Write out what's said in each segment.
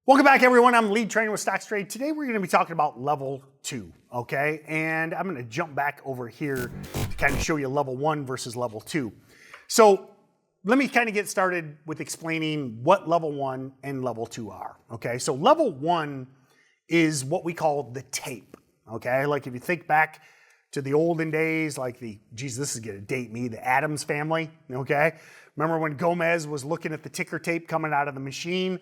Welcome back, everyone. I'm Lead Trainer with StocksToTrade. Today we're going to be talking about level 2, okay? And I'm going to jump back over here to kind of show you level 1 versus level 2. So let me kind of get started with explaining what level 1 and level 2 are, okay? So level 1 is what we call the tape, okay? Like if you think back to the olden days, like this is going to date me, the Addams family, okay? Remember when Gomez was looking at the ticker tape coming out of the machine?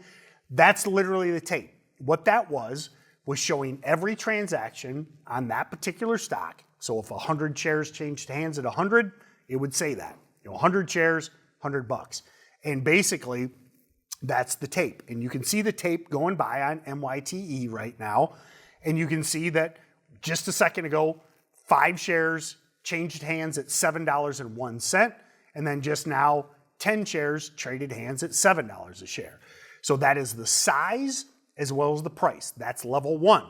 That's literally the tape. What that was showing every transaction on that particular stock. So if 100 shares changed hands at 100, it would say that. 100 shares, $100. And basically, that's the tape. And you can see the tape going by on NYTE right now. And you can see that just a second ago, 5 shares changed hands at $7.01. And then just now, 10 shares traded hands at $7 a share. So that is the size as well as the price. That's level 1.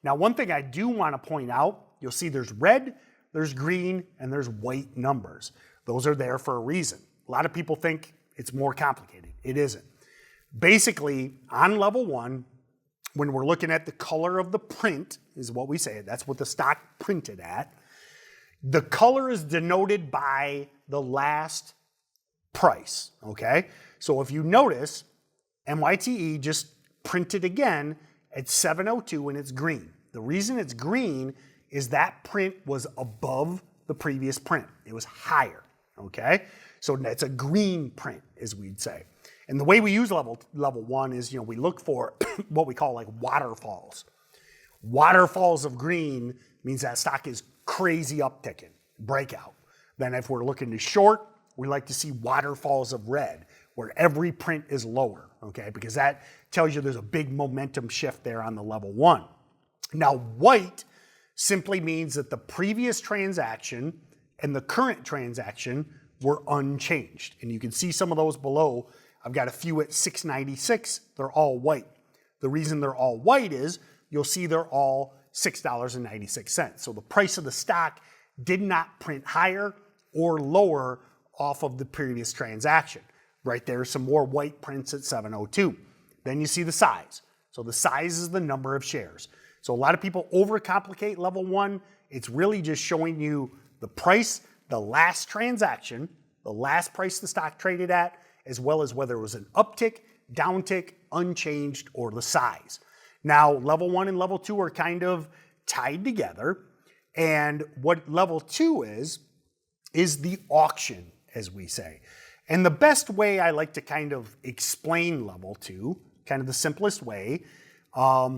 Now, one thing I do want to point out, you'll see there's red, there's green, and there's white numbers. Those are there for a reason. A lot of people think it's more complicated. It isn't. Basically, on level 1, when we're looking at the color of the print, is what we say. That's what the stock printed at. The color is denoted by the last price, okay? So if you notice, NYTE just printed again at 702 and it's green. The reason it's green is that print was above the previous print. It was higher, okay? So that's a green print, as we'd say. And the way we use level 1 is, we look for what we call like waterfalls. Waterfalls of green means that stock is crazy upticking, breakout. Then if we're looking to short, we like to see waterfalls of red, where every print is lower, okay? Because that tells you there's a big momentum shift there on the level 1. Now, white simply means that the previous transaction and the current transaction were unchanged. And you can see some of those below. I've got a few at 696. They're all white. The reason they're all white is you'll see they're all $6.96. So the price of the stock did not print higher or lower off of the previous transaction. Right there, some more white prints at 702. Then you see the size. So the size is the number of shares. So a lot of people overcomplicate level 1. It's really just showing you the price, the last transaction, the last price the stock traded at, as well as whether it was an uptick, downtick, unchanged, or the size. Now, level 1 and level 2 are kind of tied together. And what level 2 is the auction, as we say. And the best way I like to kind of explain level 2, kind of the simplest way,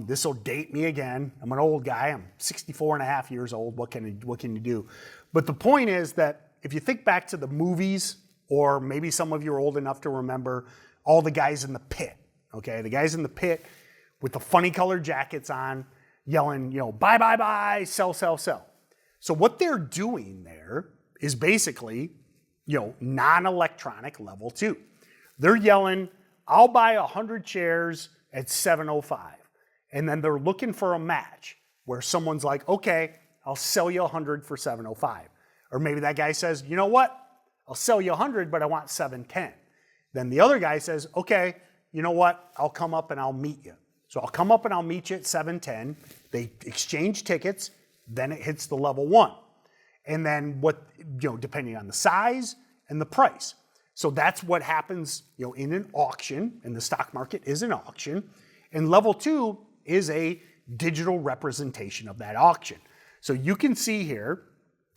this will date me again. I'm an old guy. I'm 64 and a half years old. What can you do? But the point is that if you think back to the movies, or maybe some of you are old enough to remember all the guys in the pit, okay? The guys in the pit with the funny colored jackets on, yelling, buy, buy, buy, sell, sell, sell. So what they're doing there is basically non-electronic level 2. They're yelling, I'll buy 100 shares at 705. And then they're looking for a match where someone's like, okay, I'll sell you 100 for 705. Or maybe that guy says, you know what? I'll sell you 100, but I want 710. Then the other guy says, okay, you know what? I'll come up and I'll meet you. So I'll come up and I'll meet you at 710. They exchange tickets. Then it hits the level 1. And then depending on the size and the price. So that's what happens, in an auction, and the stock market is an auction. And level 2 is a digital representation of that auction. So you can see here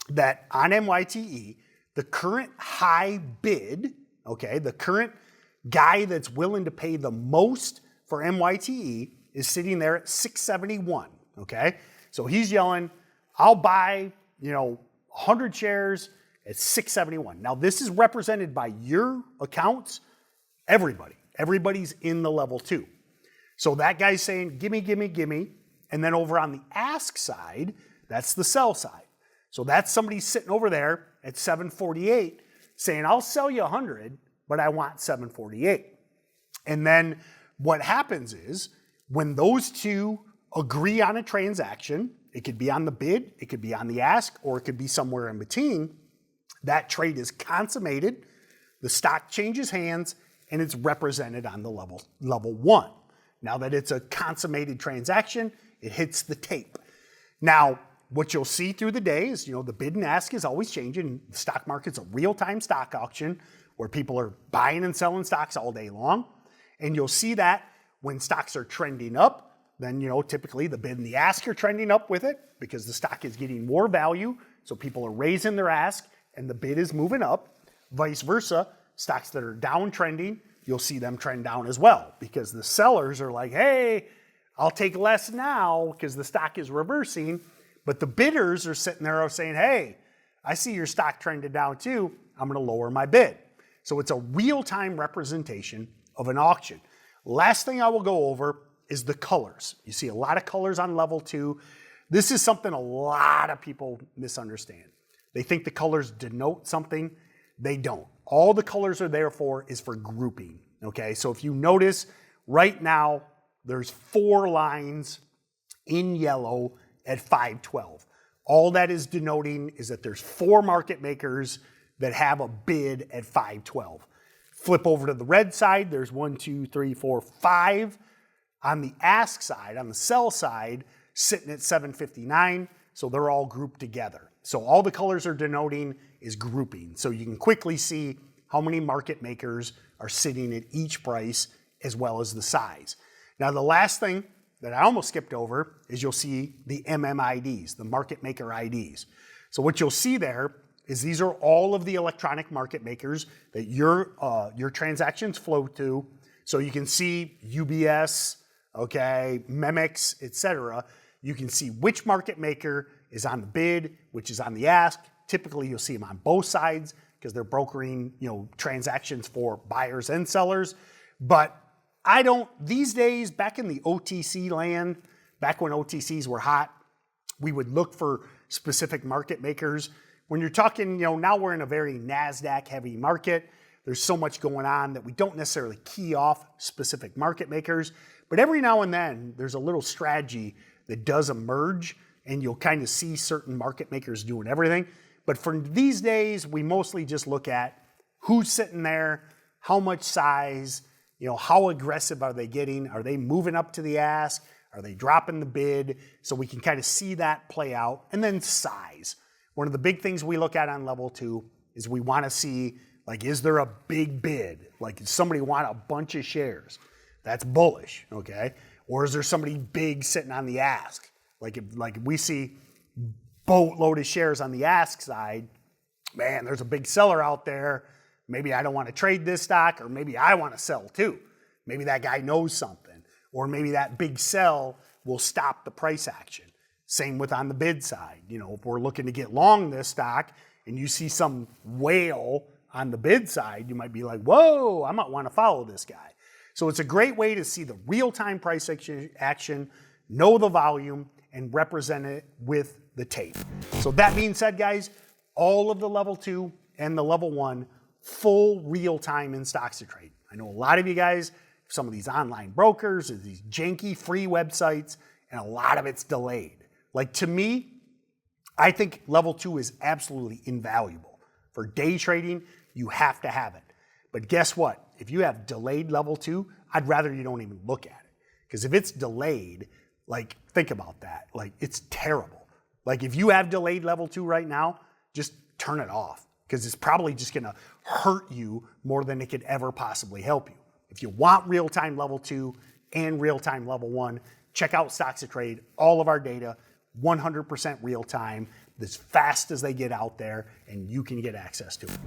that on NYTE, the current high bid, okay, the current guy that's willing to pay the most for NYTE is sitting there at 671, okay? So he's yelling, I'll buy, 100 shares at 671. Now, this is represented by your accounts. Everybody's in the level 2. So that guy's saying, gimme, gimme, gimme. And then over on the ask side, that's the sell side. So that's somebody sitting over there at 748 saying, I'll sell you 100, but I want 748. And then what happens is when those two agree on a transaction, it could be on the bid, it could be on the ask, or it could be somewhere in between. That trade is consummated, the stock changes hands, and it's represented on the level 1. Now that it's a consummated transaction, it hits the tape. Now, what you'll see through the day is, the bid and ask is always changing. The stock market's a real-time stock auction where people are buying and selling stocks all day long. And you'll see that when stocks are trending up, then, typically the bid and the ask are trending up with it because the stock is getting more value. So people are raising their ask and the bid is moving up. Vice versa, stocks that are downtrending, you'll see them trend down as well because the sellers are like, hey, I'll take less now because the stock is reversing. But the bidders are sitting there saying, hey, I see your stock trended down too. I'm going to lower my bid. So it's a real-time representation of an auction. Last thing I will go over is the colors. You see a lot of colors on level 2. This is something a lot of people misunderstand. They think the colors denote something. They don't. All the colors are there for is for grouping. Okay, so if you notice right now, there's 4 lines in yellow at 512. All that is denoting is that there's 4 market makers that have a bid at 512. Flip over to the red side, there's 1, 2, 3, 4, 5. On the ask side, on the sell side, sitting at 759, so they're all grouped together. So all the colors are denoting is grouping. So you can quickly see how many market makers are sitting at each price as well as the size. Now the last thing that I almost skipped over is you'll see the MMIDs, the market maker IDs. So what you'll see there is these are all of the electronic market makers that your transactions flow to. So you can see UBS, okay, Memex, etc. You can see which market maker is on the bid, which is on the ask. Typically you'll see them on both sides because they're brokering, transactions for buyers and sellers. But these days, back in the OTC land, back when OTCs were hot, we would look for specific market makers. When you're talking, now we're in a very NASDAQ heavy market. There's so much going on that we don't necessarily key off specific market makers. But every now and then, there's a little strategy that does emerge and you'll kind of see certain market makers doing everything. But for these days, we mostly just look at who's sitting there, how much size, how aggressive are they getting? Are they moving up to the ask? Are they dropping the bid? So we can kind of see that play out. And then size. One of the big things we look at on level 2 is we want to see, is there a big bid? Does somebody want a bunch of shares? That's bullish, okay? Or is there somebody big sitting on the ask? If we see boatload of shares on the ask side, man, there's a big seller out there. Maybe I don't want to trade this stock, or maybe I want to sell too. Maybe that guy knows something, or maybe that big sell will stop the price action. Same with on the bid side. If we're looking to get long this stock and you see some whale on the bid side, you might be like, whoa, I might want to follow this guy. So it's a great way to see the real-time price action, know the volume, and represent it with the tape. So that being said, guys, all of the level 2 and the level 1, full real-time in StocksToTrade. I know a lot of you guys, some of these online brokers, or these janky free websites, and a lot of it's delayed. To me, I think level 2 is absolutely invaluable. For day trading, you have to have it. But guess what? If you have delayed level 2, I'd rather you don't even look at it. Because if it's delayed, think about that. It's terrible. If you have delayed level 2 right now, just turn it off. Because it's probably just going to hurt you more than it could ever possibly help you. If you want real-time level 2 and real-time level 1, check out StocksToTrade. All of our data, 100% real-time, as fast as they get out there, and you can get access to it.